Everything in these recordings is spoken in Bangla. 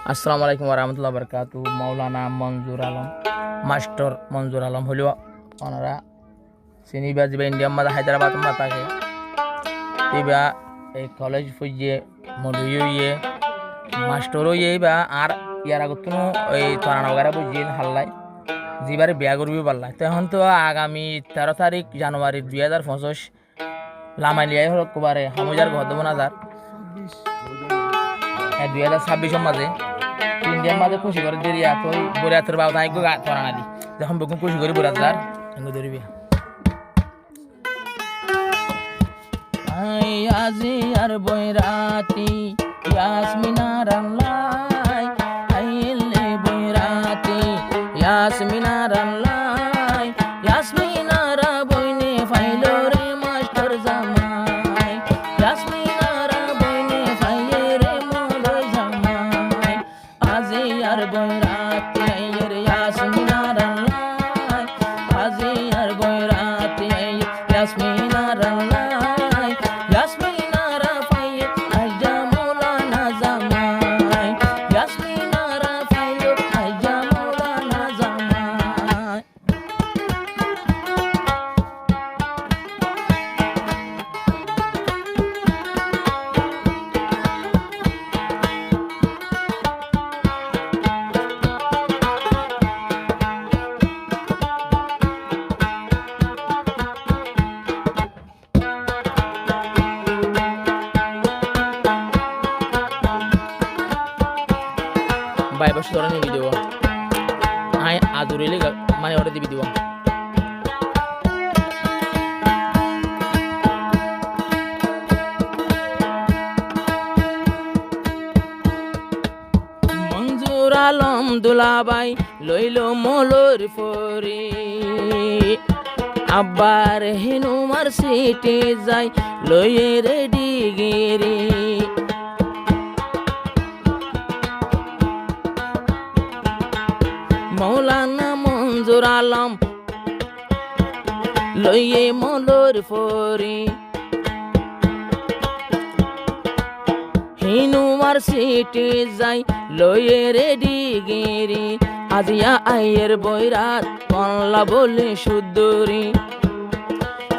আসসালামু আলাইকুম রহমতুল্লাহ বরকাতু। মৌলানা মঞ্জুর আলম মাস্টার মঞ্জুর আলম হলেও ওনারা চিনিবা যাবে ইন্ডিয়ার মাঝে হায়দ্রাবাদ মা থাকে তিবা এই কলেজ ফুজিয়ে মধুইও ইয়ে মাস্টারও ইয়ে বা আর ইয়ার আগত কোনো ওই তরানগরে বুঝিয়ে হাল্লাই যিবারে বিয়া করবি পাল্লাই তখন তো আগামী 13 তারিখ জানুয়ারি 2025 লামাইলিয়াই হল কবারে হামুজার ঘর দেবো না যার 2026 মাঝে ইন্ডিয়ার মাঝে খুশি করে দেরি এত বরিয়াতের বাবু তাই তরা না দি যখন বেগুন খুশি করি বরিয়াত যার এঙ্গো ধরবি আজি আর বৈরাতি ইয়াসমিনার আল্লাহ আইলে বৈরাতি ইয়াসমিনার আল্লাহ ইয়াসমিনারা বইনে ফাইলো রে মাস্টার জামাই ইয়াসমিনারা বইনে ফাইলে রে মলয় জামাই আজি আর বৈরাতি আইরে ইয়াসমিনার আল্লাহ আজি আর বৈরাতি আইরে ইয়াসমিনার আল্লাহ বাই বসে ধরে নিবি দিব আই আদুরিলে মানে ওটা দিবি দিব মঞ্জুর আলম দুলাবাই লইল মলর ফরি আব্বার হেনুমার সিটে যাই লইয়ে রেডি গিরি মৌলানা মঞ্জুর আলম লইয়ে মলর ফরি হিনুমার সিটি যাই লইয়ে রেডি গিরি আজিয়া আইয়ের বৈরাত কনলা বলে সুদুরি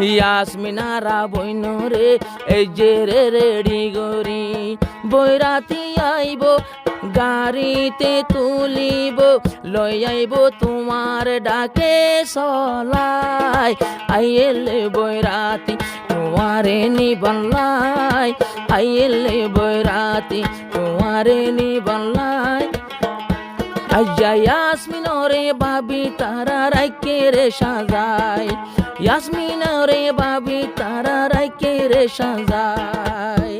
ইয়াসমিনারা বইন রে এই যে রে রেডি গরি বৈরাতি আইব গাড়িতে তুলিব লই আইব তোমার ডাকে সলাই আইলে বৈরাতি তোমারে নিবল্লাই আইলে বৈরাতি তোমারে নিবল্লাই আজ্জা ইয়াসমিনরে বাবি তারা রাইকে রে সাজাই ইয়াসমিনরে বাবি তারা রাইকে রে সাজাই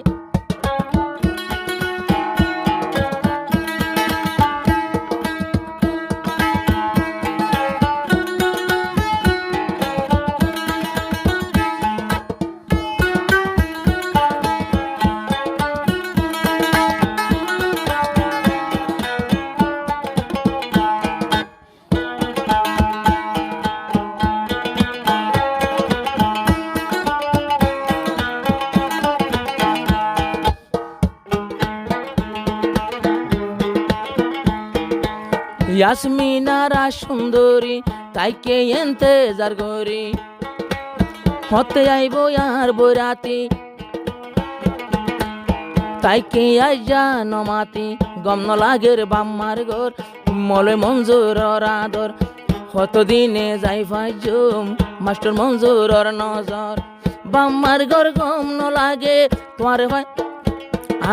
ইয়াসমিনারা সুন্দরী তাইকে ইন্তজার করি হতে আইব আর বরাতি তাইকে নমাতি গম লাগের বাম্মার ঘর মলে মঞ্জুর আদর কতদিনে যাই ফাইজুম মাস্টার মঞ্জুর নজর বাম্মার ঘর গম লাগে তোমার ভাই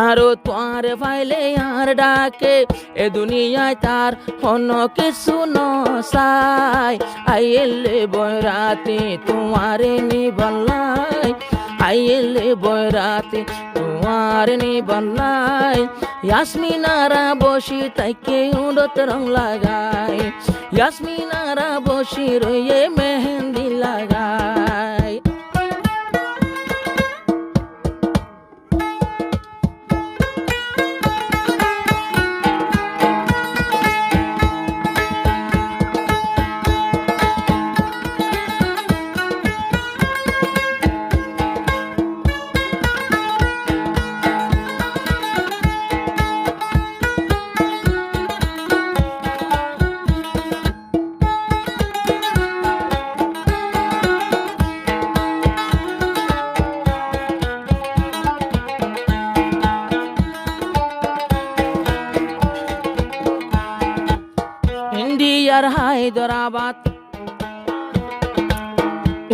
আরো তোয়ারে ফাইলে আর ডাকে এ দুনিয়ায় তার অন্য কিছু নসাই আইলে বৈরাতি তোমারে নিবল্লাই আইলে বৈরাতি তোমারে নিবল্লাই ইয়াসমিনারা বসি তাইকে উড়ত রং লাগাই ইয়াসমিনারা বসি রয়ে মেহেন্দি লাগাই ইন্ডিয়ার হায়দরাবাদ,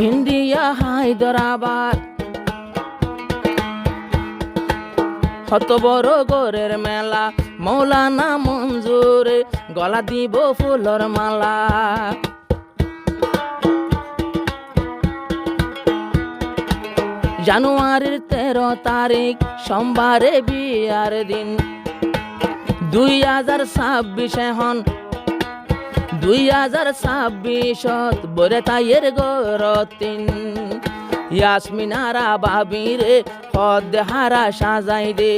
ইন্ডিয়া হায়দরাবাদ, কত বড় গোরের মেলা, মৌলানা মঞ্জুরে গলা দিব ফুলর মালা। জানুয়ারির 13 তারিখ সোমবারে বিয়ার দিন, 2026 এখন 2026 বরে তাইয়ের গরতিন। ইয়াসমিনারা বাবিরে পদ হারা সাজাই দে,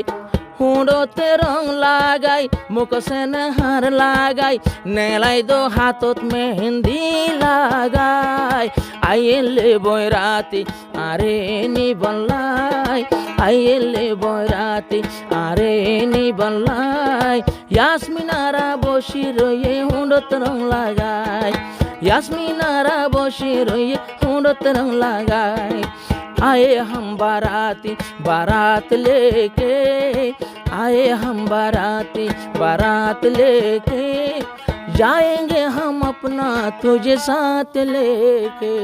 হুঁড়োতে রং লাগাই মুখসেন হার লাগাই, নেলাই দো হাতত মেহেন্দি লাগাই। আইলে বৈরাতি আরে নি বললাই, আইলে বৈরাতি আরে নি বললাই। ইয়াসমিনারা বসি রয়ে হুঁড়োতে রং লাগাই, ইয়াসমিনারা बशी रोए हुंडत रंग लगाए। आए हम बाराती बारात लेके, आए हम बाराती बारात लेके, जाएंगे हम अपना तुझे साथ लेके।